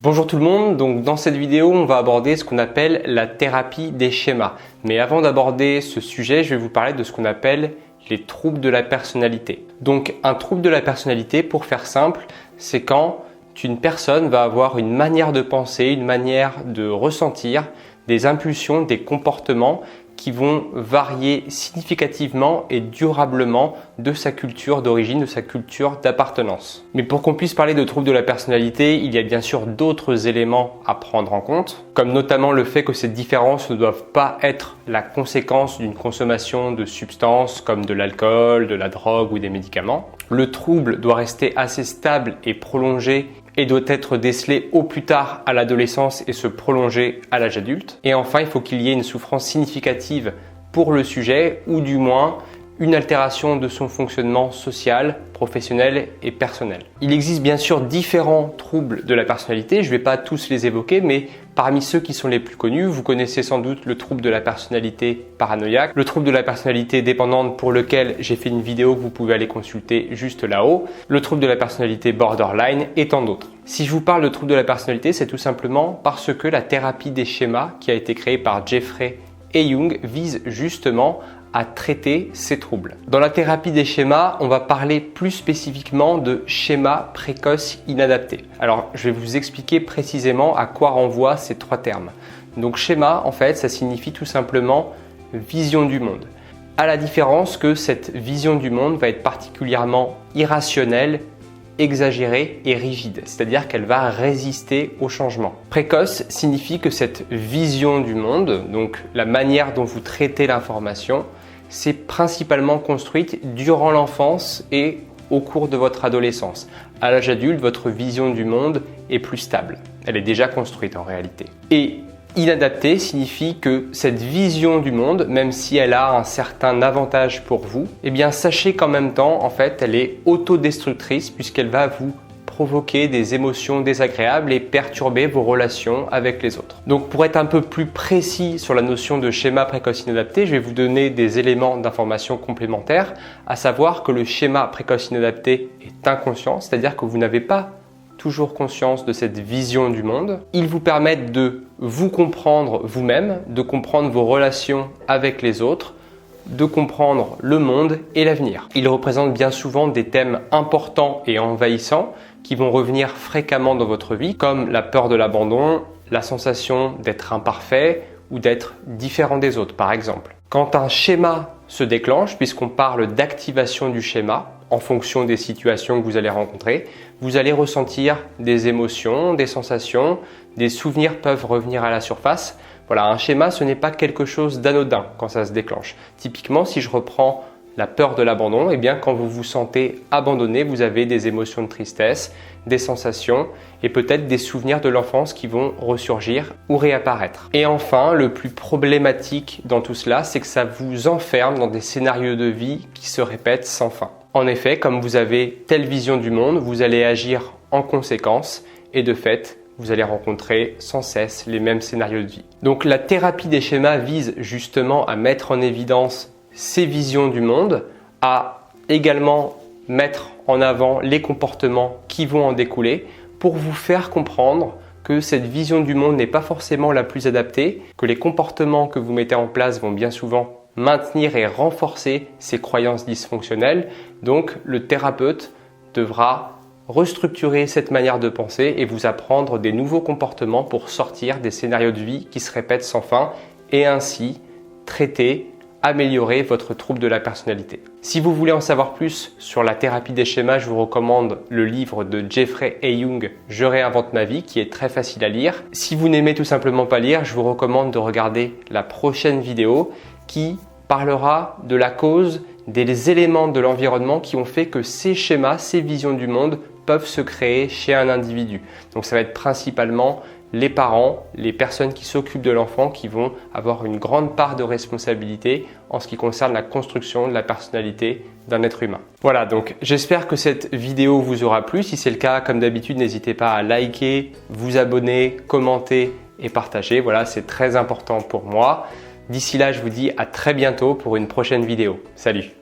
Bonjour tout le monde, donc dans cette vidéo on va aborder ce qu'on appelle la thérapie des schémas. Mais avant d'aborder ce sujet, je vais vous parler de ce qu'on appelle les troubles de la personnalité. Donc un trouble de la personnalité, pour faire simple, c'est quand une personne va avoir une manière de penser, une manière de ressentir, des impulsions, des comportements qui vont varier significativement et durablement de sa culture d'origine, de sa culture d'appartenance. Mais pour qu'on puisse parler de troubles de la personnalité, il y a bien sûr d'autres éléments à prendre en compte, comme notamment le fait que ces différences ne doivent pas être la conséquence d'une consommation de substances comme de l'alcool, de la drogue ou des médicaments. Le trouble doit rester assez stable et prolongé et doit être décelé au plus tard à l'adolescence et se prolonger à l'âge adulte. Et enfin, il faut qu'il y ait une souffrance significative pour le sujet ou du moins une altération de son fonctionnement social, professionnel et personnel. Il existe bien sûr différents troubles de la personnalité, je ne vais pas tous les évoquer, mais parmi ceux qui sont les plus connus, vous connaissez sans doute le trouble de la personnalité paranoïaque, le trouble de la personnalité dépendante pour lequel j'ai fait une vidéo que vous pouvez aller consulter juste là-haut, le trouble de la personnalité borderline et tant d'autres. Si je vous parle de trouble de la personnalité, c'est tout simplement parce que la thérapie des schémas qui a été créée par Jeffrey et Jung vise justement à traiter ces troubles. Dans la thérapie des schémas, on va parler plus spécifiquement de schémas précoces inadaptés. Alors, je vais vous expliquer précisément à quoi renvoient ces trois termes. Donc, schéma, en fait, ça signifie tout simplement vision du monde. À la différence que cette vision du monde va être particulièrement irrationnelle, exagérée et rigide, c'est-à-dire qu'elle va résister au changement. Précoce signifie que cette vision du monde, donc la manière dont vous traitez l'information, c'est principalement construite durant l'enfance et au cours de votre adolescence. À l'âge adulte, votre vision du monde est plus stable. Elle est déjà construite en réalité. Et inadapté signifie que cette vision du monde, même si elle a un certain avantage pour vous, eh bien sachez qu'en même temps, en fait, elle est autodestructrice puisqu'elle va vous provoquer des émotions désagréables et perturber vos relations avec les autres. Donc pour être un peu plus précis sur la notion de schéma précoce inadapté, je vais vous donner des éléments d'information complémentaires, à savoir que le schéma précoce inadapté est inconscient, c'est-à-dire que vous n'avez pas toujours conscience de cette vision du monde. Ils vous permettent de vous comprendre vous-même, de comprendre vos relations avec les autres, de comprendre le monde et l'avenir. Ils représentent bien souvent des thèmes importants et envahissants qui vont revenir fréquemment dans votre vie, comme la peur de l'abandon, la sensation d'être imparfait ou d'être différent des autres, par exemple. Quand un schéma se déclenche, puisqu'on parle d'activation du schéma, en fonction des situations que vous allez rencontrer, vous allez ressentir des émotions, des sensations, des souvenirs peuvent revenir à la surface. Voilà, un schéma, ce n'est pas quelque chose d'anodin quand ça se déclenche. Typiquement, si je reprends la peur de l'abandon, eh bien, quand vous vous sentez abandonné, vous avez des émotions de tristesse, des sensations et peut-être des souvenirs de l'enfance qui vont ressurgir ou réapparaître. Et enfin, le plus problématique dans tout cela, c'est que ça vous enferme dans des scénarios de vie qui se répètent sans fin. En effet, comme vous avez telle vision du monde, vous allez agir en conséquence et de fait, vous allez rencontrer sans cesse les mêmes scénarios de vie. Donc la thérapie des schémas vise justement à mettre en évidence ces visions du monde, à également mettre en avant les comportements qui vont en découler pour vous faire comprendre que cette vision du monde n'est pas forcément la plus adaptée, que les comportements que vous mettez en place vont bien souvent maintenir et renforcer ces croyances dysfonctionnelles. Donc le thérapeute devra restructurer cette manière de penser et vous apprendre des nouveaux comportements pour sortir des scénarios de vie qui se répètent sans fin et ainsi traiter, améliorer votre trouble de la personnalité. Si vous voulez en savoir plus sur la thérapie des schémas, je vous recommande le livre de Jeffrey et Jung, Je réinvente ma vie, qui est très facile à lire. Si vous n'aimez tout simplement pas lire, je vous recommande de regarder la prochaine vidéo qui parlera de la cause des éléments de l'environnement qui ont fait que ces schémas, ces visions du monde peuvent se créer chez un individu. Donc ça va être principalement les parents, les personnes qui s'occupent de l'enfant qui vont avoir une grande part de responsabilité en ce qui concerne la construction de la personnalité d'un être humain. Voilà, donc j'espère que cette vidéo vous aura plu. Si c'est le cas, comme d'habitude, n'hésitez pas à liker, vous abonner, commenter et partager. Voilà, c'est très important pour moi. D'ici là, je vous dis à très bientôt pour une prochaine vidéo. Salut!